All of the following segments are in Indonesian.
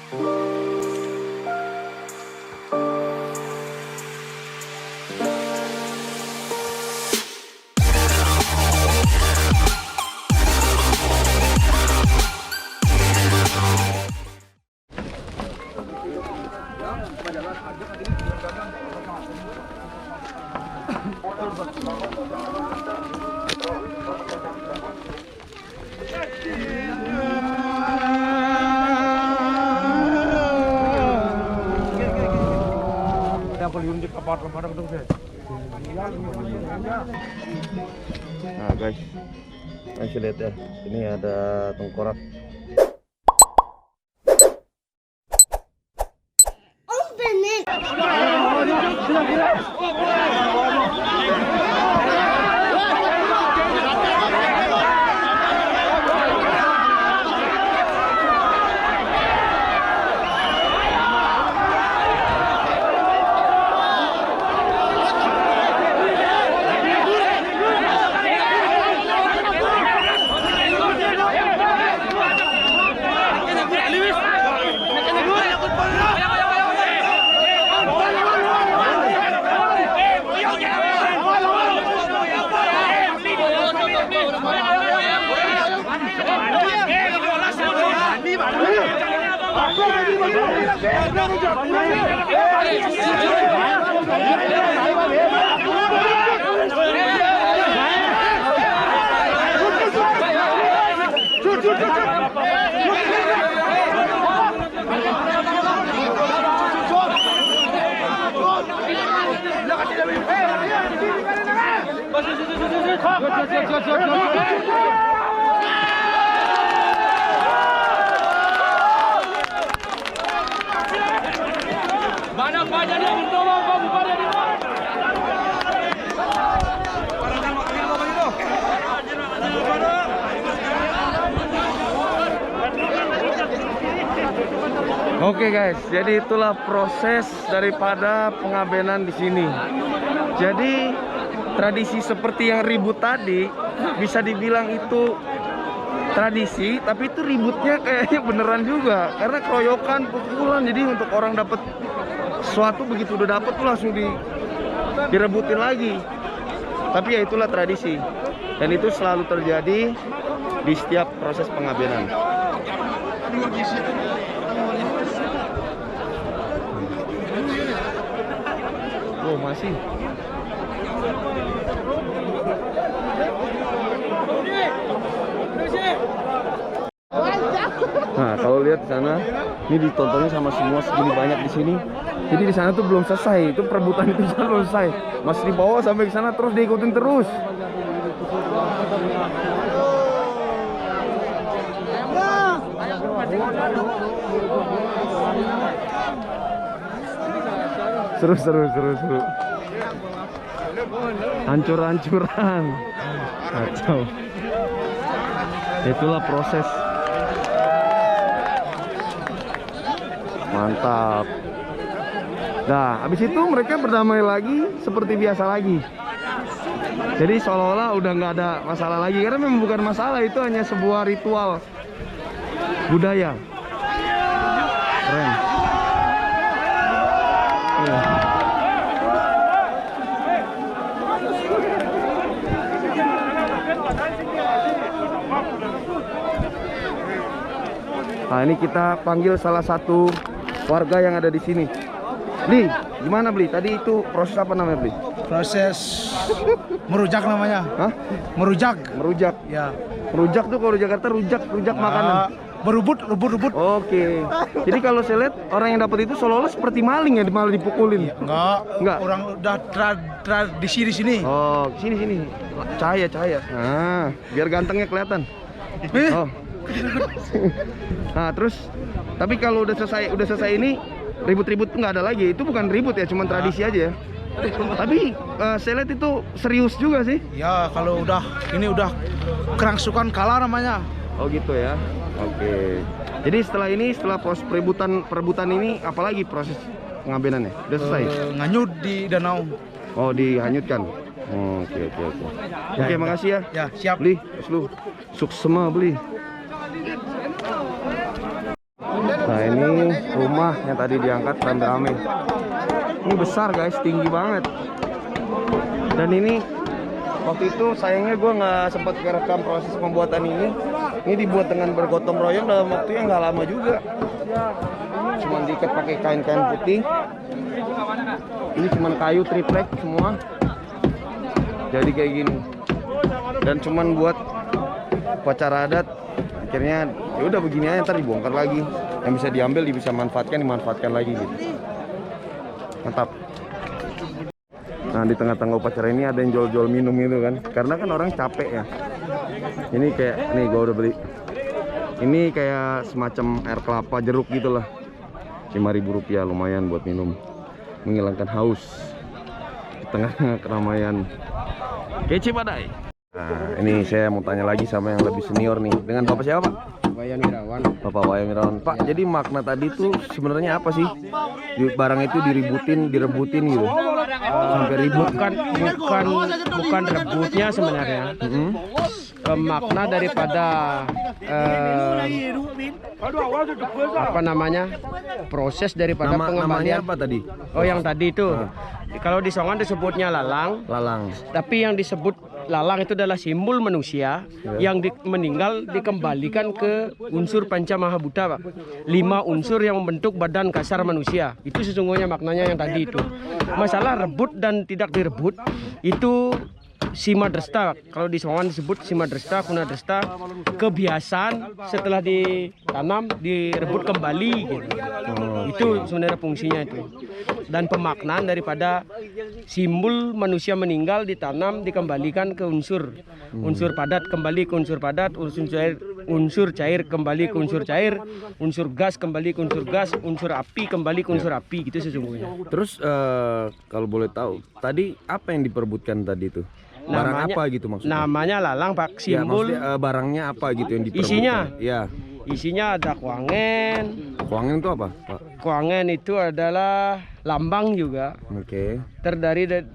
Nah guys, masih lihat ya, ini ada tengkorak. Oke guys, jadi itulah proses daripada pengabenan di sini. Jadi tradisi seperti yang ribut tadi bisa dibilang itu tradisi, tapi itu ributnya kayaknya beneran juga karena keroyokan, pukulan. Jadi untuk orang dapat sesuatu, begitu udah dapet tuh langsung direbutin lagi. Tapi ya itulah tradisi, dan itu selalu terjadi di setiap proses pengabenan. Oh masih. Nah kalau lihat di sana, ini ditontonnya sama semua segini banyak di sini. Jadi di sana tuh belum selesai, itu perebutan itu belum selesai, masih dibawa sampai ke sana terus diikutin terus. Seru. Hancur-hancuran. Kacau. Itulah proses. Mantap. Nah, habis itu mereka berdamai lagi seperti biasa lagi. Jadi seolah-olah udah nggak ada masalah lagi, karena memang bukan masalah, itu hanya sebuah ritual budaya. Keren. Nah, ini kita panggil salah satu warga yang ada di sini. Bli, gimana Bli? Tadi itu proses apa namanya Bli? Proses merujak namanya. Hah? Merujak. Ya. Merujak tuh kalau di Jakarta rujak makanan. Berubut. Oke. Jadi kalau saya lihat orang yang dapat itu seolah-olah seperti maling ya, malah dipukulin. Enggak. Orang udah tradisi di sini. Oh, sini. Cahaya. Nah, biar gantengnya kelihatan. Oh. Nah, terus tapi kalau udah selesai ini ribut-ribut nggak ada lagi. Itu bukan ribut ya, cuma tradisi aja ya. Tapi saya lihat itu serius juga sih. Ya, kalau ini udah kerangsukan kalah namanya. Oh gitu ya. Oke. Jadi setelah proses perebutan ini, apalagi proses pengabenannya? Udah selesai? Nganyut di danau. Oh, dihanyutkan. Oke. Oke, makasih ya. Ya, siap. Beli, lu suksema beli. Nah, ini semua yang tadi diangkat rame-rame. Ini besar guys, tinggi banget. Dan ini waktu itu sayangnya gue nggak sempat kerekam proses pembuatan ini. Ini dibuat dengan bergotong royong dalam waktu yang nggak lama juga. Cuman diikat pakai kain-kain putih. Ini cuman kayu triplek semua. Jadi kayak gini. Dan cuman buat upacara adat. Akhirnya ya udah begini aja, ntar dibongkar lagi. Yang bisa diambil, bisa dimanfaatkan lagi gitu. Mantap. Nah di tengah-tengah upacara ini ada yang jual-jual minum itu kan, karena kan orang capek ya. Ini kayak nih gua udah beli. Ini kayak semacam air kelapa jeruk gitulah. 5.000 rupiah, lumayan buat minum, menghilangkan haus di tengah keramaian. Kece badai. Nah ini saya mau tanya lagi sama yang lebih senior nih. Dengan Bapak siapa Pak? Wayan Wirawan. Bapak Wayan Wirawan. Pak, jadi makna tadi tuh sebenarnya apa sih? Barang itu direbutin gitu. Sampai ribut. Bukan rebutnya sebenarnya. Makna daripada apa namanya, proses daripada Namanya pengembalian. apa tadi? Oh yang tadi itu, kalau di Songan disebutnya lalang. Lalang. Tapi yang disebut lalang itu adalah simbol manusia yang meninggal dikembalikan ke unsur panca mahabuta, Pak. 5 unsur yang membentuk badan kasar manusia. Itu sesungguhnya maknanya yang tadi itu. Masalah rebut dan tidak direbut itu Simadresta. Kalau di Songan disebut Simadresta, Kunadresta. Kebiasaan setelah ditanam direbut kembali gitu. Itu sebenarnya fungsinya itu. Dan pemaknaan daripada simbol manusia meninggal ditanam dikembalikan ke unsur padat kembali ke unsur padat, unsur cair kembali ke unsur cair, unsur gas kembali ke unsur gas, unsur api kembali ke unsur api, gitu sesungguhnya. Terus kalau boleh tahu tadi apa yang diperebutkan tadi itu? Barang Namanya, apa gitu maksudnya? Namanya lalang, Pak. Ya, Simbol barangnya apa gitu yang diperebutkan? isinya. Ya. Isinya ada kuangen. Kuangen itu apa, Pak? Kuangen itu adalah lambang juga. Oke. Terdiri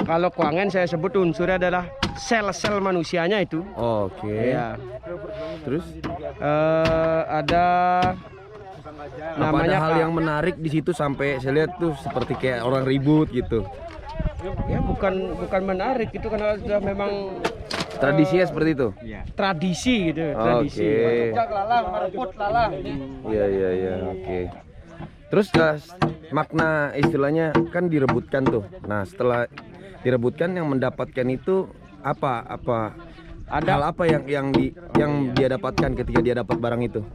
kalau kuangen saya sebut unsurnya adalah sel-sel manusianya itu. Oke. Ya. Terus Ada namanya ada hal yang menarik di situ sampai saya lihat tuh seperti kayak orang ribut gitu. ya bukan menarik, itu karena sudah memang Tradisinya seperti itu. tradisi gitu, tradisi. Lalang, merebut lalang. Iya, oke. Terus makna istilahnya kan direbutkan tuh. Nah, setelah direbutkan yang mendapatkan itu apa? Hal apa yang dia dapatkan ketika dia dapat barang itu?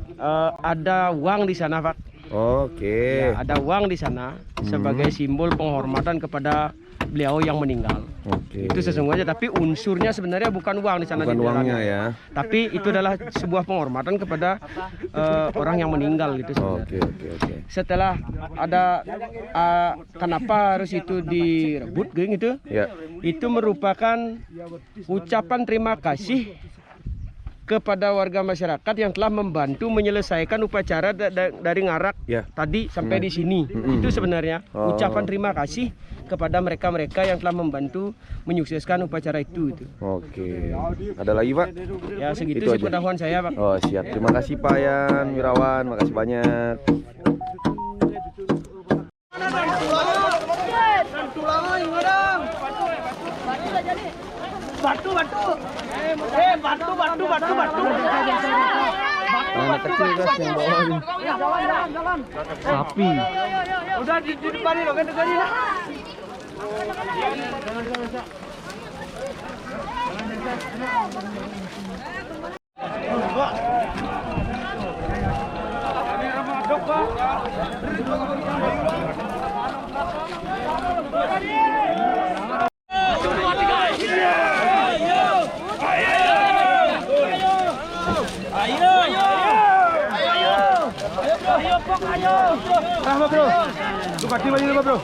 Ada uang di sana, Pak. Oke. Ya, ada uang di sana sebagai simbol penghormatan kepada beliau yang meninggal. Oke. Itu sesungguhnya, tapi unsurnya sebenarnya bukan uang di sana. Bukan di dalamnya. uangnya ya. Tapi itu adalah sebuah penghormatan kepada orang yang meninggal gitu sebenarnya. Oke. Setelah ada kenapa harus itu direbut gitu? Ya. Itu merupakan ucapan terima kasih kepada warga masyarakat yang telah membantu menyelesaikan upacara dari ngarak tadi sampai di sini. Itu sebenarnya ucapan terima kasih kepada mereka-mereka yang telah membantu menyukseskan upacara itu. Oke. Ada lagi, Pak? Ya segitu Itu sih aja. pengetahuan saya, Pak. Oh, siap. Terima kasih Pak Yan Wirawan, makasih banyak. Batu. Anak kecil guys yang bawa ini. Jalan. Sapi. Udah di depan nih, kan depan nih. Rahma bro, tukar di baju bro.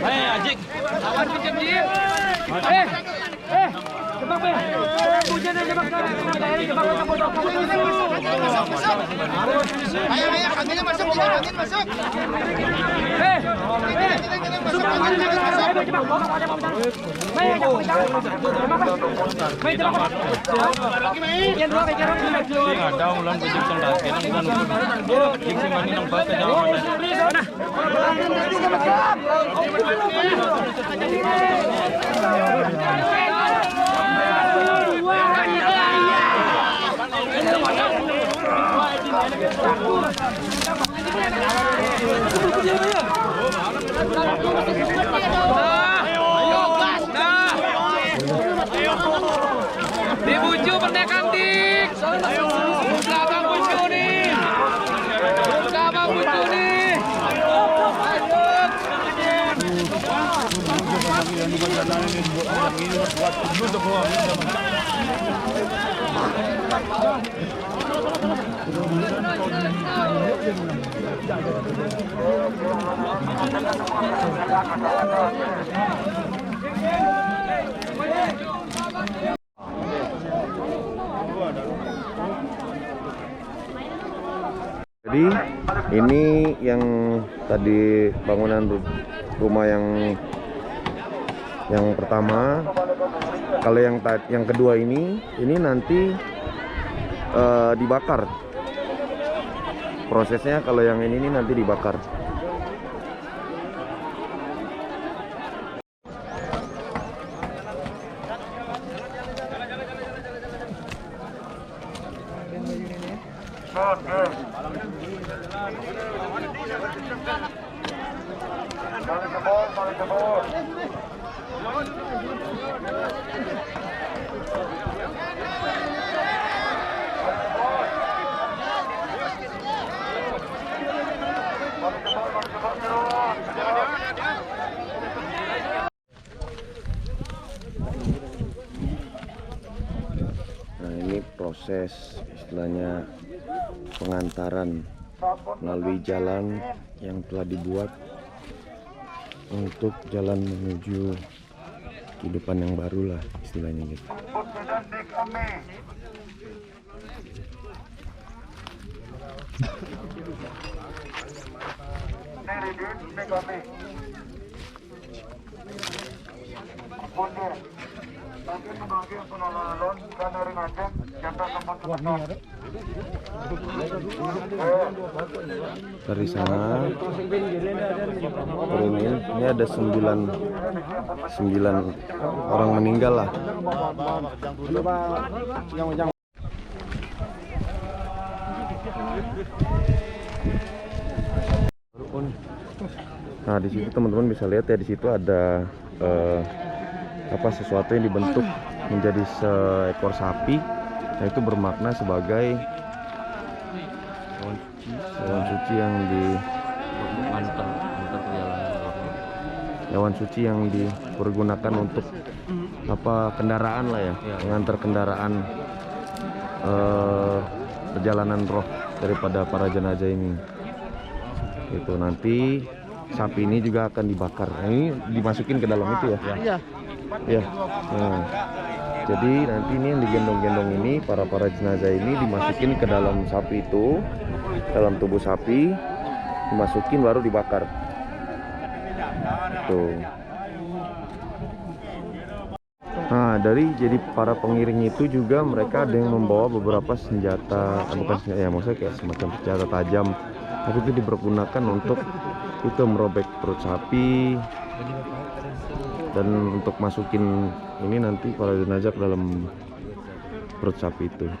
Ajik. Awan pinjam dia. Jebak be. Hujan jebak. Jebak. Ada ulang kucing sendat, kenang dan kucing mani nang pakai jalan. Dibuju pendekan dik. Buka bang buju nih. Buka bang buju nih. Jadi ini yang tadi bangunan rumah yang pertama. Kalau yang kedua ini nanti dibakar. Prosesnya kalau yang ini nanti dibakar. Nah, ini proses istilahnya pengantaran melalui jalan yang telah dibuat untuk jalan menuju kehidupan yang baru lah istilahnya gitu. Dari sana turunin, ini ada 9 orang meninggal lah. Nah, di situ teman-teman bisa lihat ya, di situ ada sesuatu yang dibentuk menjadi seekor sapi. Nah, itu bermakna sebagai hewan suci yang hewan suci yang dipergunakan untuk kendaraan lah ya, mengantar kendaraan perjalanan roh daripada para jenazah ini. Itu nanti sapi ini juga akan dibakar. Nah, ini dimasukin ke dalam itu ya. Ya. Nah, jadi nanti ini yang digendong-gendong ini para jenazah ini dimasukin ke dalam sapi itu, dalam tubuh sapi, dimasukin baru dibakar. Tuh. Nah, jadi para pengiring itu juga mereka ada yang membawa beberapa senjata, bukan senjata ya, maksudnya kayak semacam senjata tajam. Tapi itu dipergunakan untuk itu merobek perut sapi dan untuk masukin ini nanti para jenazah ke dalam perut sapi itu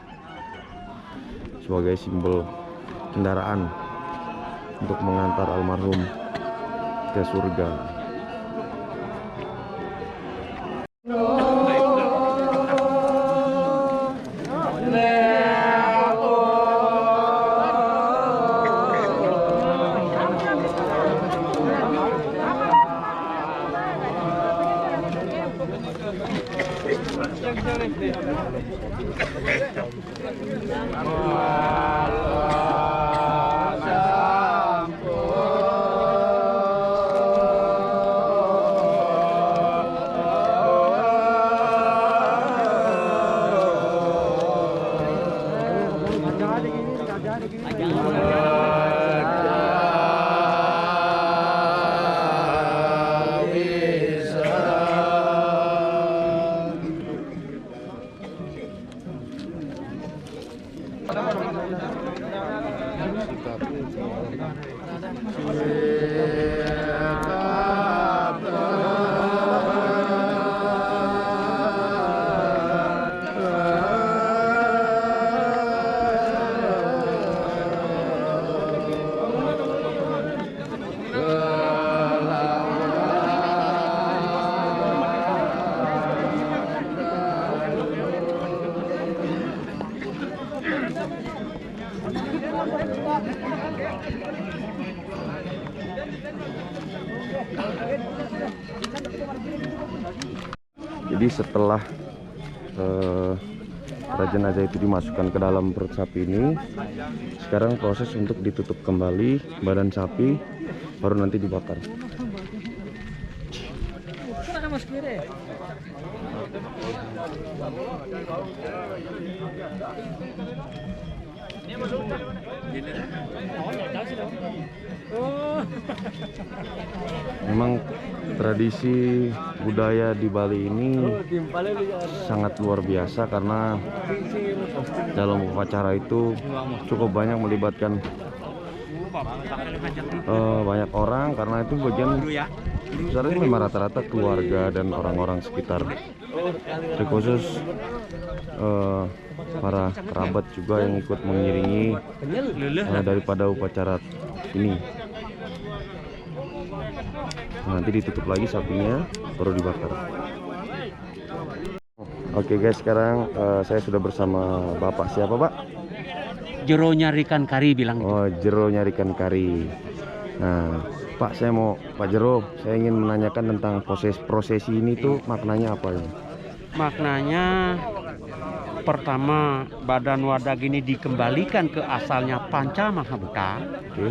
sebagai simbol kendaraan untuk mengantar almarhum ke surga. Jadi setelah para jenazah itu dimasukkan ke dalam perut sapi ini, sekarang proses untuk ditutup kembali badan sapi, baru nanti dibakar. Memang tradisi budaya di Bali ini sangat luar biasa karena dalam upacara itu cukup banyak melibatkan banyak orang, karena itu bagian besarnya memang rata-rata keluarga dan orang-orang sekitar. Terkhusus para kerabat juga yang ikut mengiringi daripada upacara ini. Nanti ditutup lagi sapinya, baru dibakar. Oke guys, sekarang saya sudah bersama Bapak. Siapa Pak? Jero nyarikan kari bilang. Oh, Jero nyarikan kari. Nah, Pak, saya mau Pak Jero, saya ingin menanyakan tentang prosesi ini tuh maknanya apa ya? Maknanya pertama, badan wadah ini dikembalikan ke asalnya Panca Mahabhuta. Oke.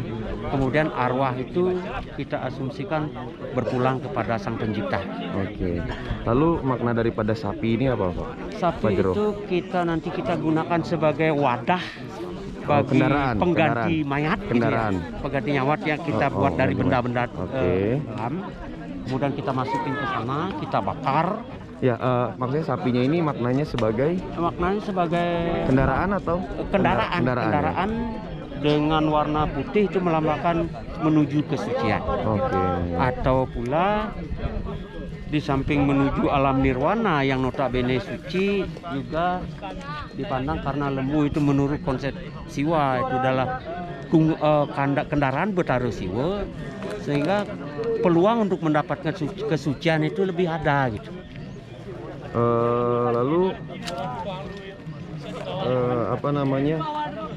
Kemudian arwah itu kita asumsikan berpulang kepada Sang Pencipta. Oke. Lalu makna daripada sapi ini apa Pak? Sapi Pak Jero. itu kita gunakan sebagai wadah bagi kendaraan, pengganti mayat, kendaraan. gitu ya. Pengganti nyawat yang kita buat dari benda-benda dalam. Kemudian kita masukin ke sana, kita bakar. Ya, maksudnya sapinya ini maknanya sebagai kendaraan atau kendaraan dengan warna putih itu melambangkan menuju kesucian. Oke. Atau pula di samping menuju alam nirwana yang notabene suci, juga dipandang karena lembu itu menurut konsep siwa itu adalah kendaraan bertaruh siwa, sehingga peluang untuk mendapatkan kesucian itu lebih ada gitu. Lalu apa namanya,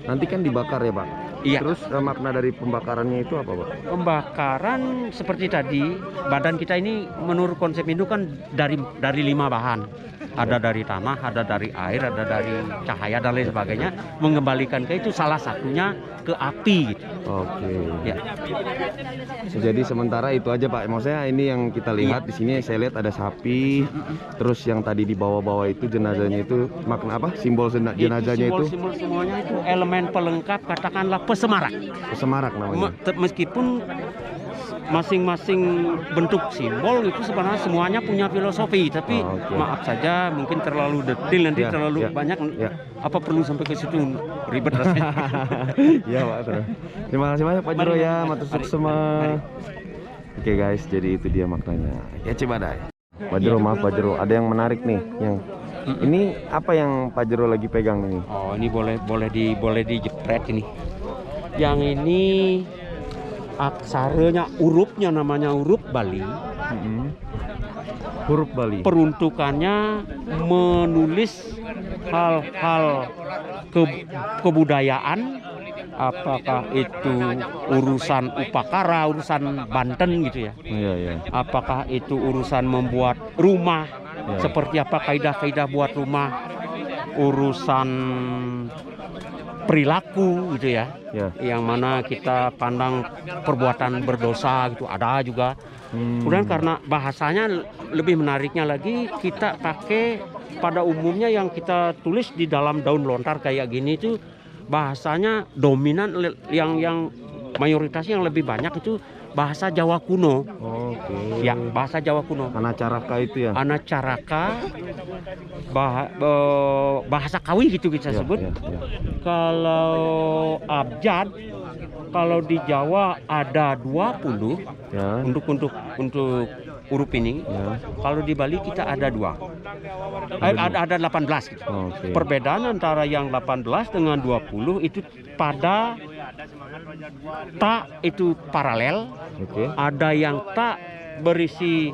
nanti kan dibakar ya Pak? Iya. Terus makna dari pembakarannya itu apa Pak? Pembakaran seperti tadi, badan kita ini menurut konsep Hindu kan dari 5 bahan. Ada dari tanah, ada dari air, ada dari cahaya dan lain sebagainya. Mengembalikan ke itu salah satunya ke api gitu. Oke. Ya. Jadi sementara itu aja Pak. Maksudnya ini yang kita lihat di sini, saya lihat ada sapi. Terus yang tadi di bawah-bawah itu jenazahnya itu makna apa? Simbol jenazahnya itu? Simbol semuanya itu elemen pelengkap, katakanlah pesemarak. Pesemarak namanya. Meskipun masing-masing bentuk simbol itu sebenarnya semuanya punya filosofi, tapi maaf saja mungkin terlalu detail nanti, terlalu banyak. Apa perlu sampai ke situ, ribet rasanya. Ya Pak, terus. Terima kasih banyak Pak Jero ya, matur suwun semua. Oke guys, jadi itu dia maknanya. Ya Cibadai. Pak Jero, maaf Pak Jero, ada yang menarik nih, yang ini apa yang Pak Jero lagi pegang ini? Oh, ini boleh dijepret ini. Yang ini aksaranya, hurufnya namanya huruf Bali. Huruf Bali. Peruntukannya menulis hal-hal kebudayaan, apakah itu urusan upakara, urusan Banten gitu ya. Iya, iya. Apakah itu urusan membuat rumah, seperti apa kaidah-kaidah buat rumah, urusan perilaku gitu ya. Yang mana kita pandang perbuatan berdosa gitu, ada juga. Kemudian karena bahasanya lebih menariknya lagi, kita pakai pada umumnya yang kita tulis di dalam daun lontar kayak gini itu bahasanya dominan yang mayoritasnya yang lebih banyak itu bahasa Jawa kuno. Oke. Ya, bahasa Jawa kuno. Anacaraka itu ya. Anacaraka, bahasa Kawi gitu kita sebut. Ya. Kalau abjad, kalau di Jawa ada 20 Ya. untuk huruf ini. Ya. Kalau di Bali kita ada 2. Ada 18 gitu. Oke. Perbedaan antara yang 18 dengan 20 itu pada ta itu paralel. Oke. Ada yang ta berisi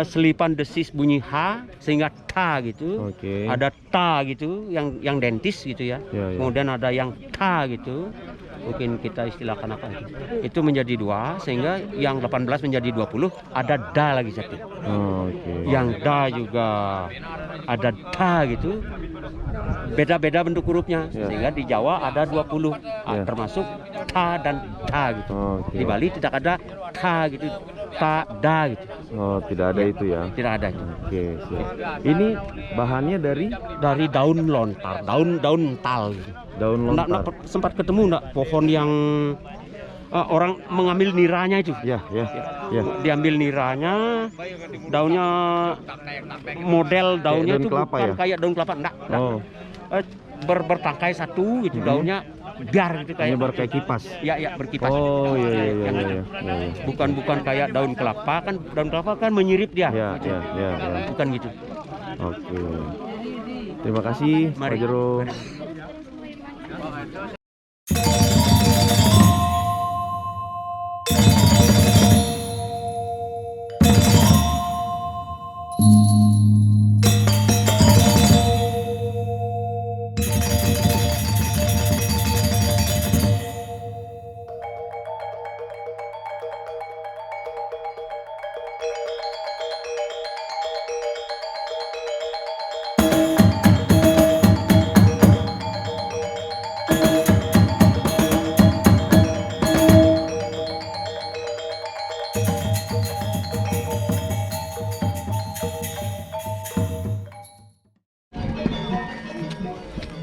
selipan desis bunyi H sehingga ta gitu. Oke. Ada ta gitu yang dentis gitu ya. Ya. Kemudian ada yang ta gitu. Mungkin kita istilahkan apa itu. Itu menjadi 2 sehingga yang 18 menjadi 20, ada da lagi satu. Oke. Yang da juga ada ta gitu. Beda-beda bentuk hurufnya Ya. sehingga di Jawa ada 20 Ya. termasuk ta dan ta gitu. Oke. Di Bali tidak ada ta gitu, ta da gitu. Oh, tidak ada itu ya. Tidak ada itu. Oke, siap. Ini bahannya dari Dari daun lontar, daun tal gitu. daun lontar. Sempat ketemu enggak pohon yang orang mengambil niranya itu? Ya. Diambil niranya, daunnya model daunnya Daun itu kelapa bukan ya? kayak daun kelapa, enggak. Oh, Bertangkai satu gitu, daunnya biar gitu kayak menyebar kayak kipas. ya berkipas. Oh, iya. Yang itu. Ya. Bukan kayak daun kelapa kan, daun kelapa kan menyirip dia. Ya. Bukan gitu. Oke. Terima kasih, Pak Mari. Jero.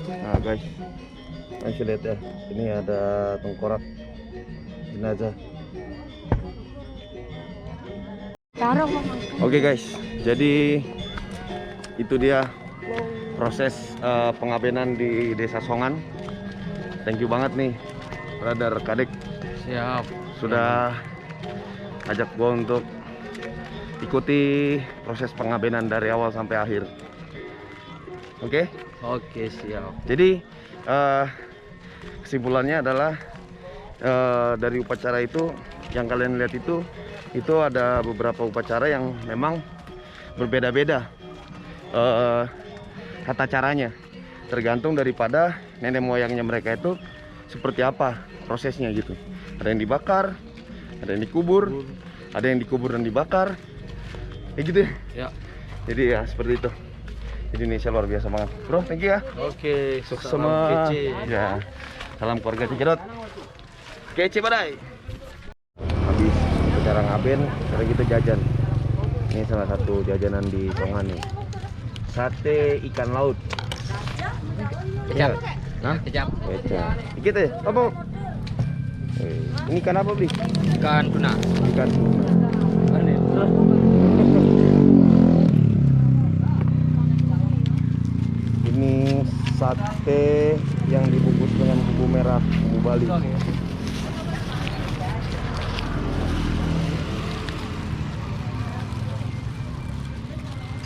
Nah guys, masih lihat ya, ini ada tengkorak jenazah. Oke guys, jadi itu dia proses pengabenan di Desa Songan. Thank you banget nih, brother Kadek, Siap. sudah ajak gua untuk ikuti proses pengabenan dari awal sampai akhir. Oke? Oke, siap. Jadi kesimpulannya adalah dari upacara itu yang kalian lihat itu ada beberapa upacara yang memang berbeda-beda tata caranya, tergantung daripada nenek moyangnya mereka itu seperti apa prosesnya gitu. Ada yang dibakar, ada yang dikubur, ada yang dikubur dan dibakar, kayak gitu ya. Ya. Jadi ya seperti itu. Jadi Indonesia luar biasa banget, bro. Thank you ya. Oke, Sukses salam semua. kece. Ya. Salam keluarga Cijerot. Kece badai. Habis acara ngaben, sekarang kita jajan. Ini salah satu jajanan di Songan nih. Sate ikan laut. Kecap. Hah? Kecap. Kecap. Dikit aja. Apa? Ini ikan apa, Bli? Ikan tuna. Ikan. Ini sate yang dibungkus dengan bumbu merah, bumbu Bali.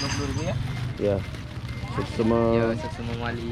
Rp20.000 ya? Ya. Semua semua mali.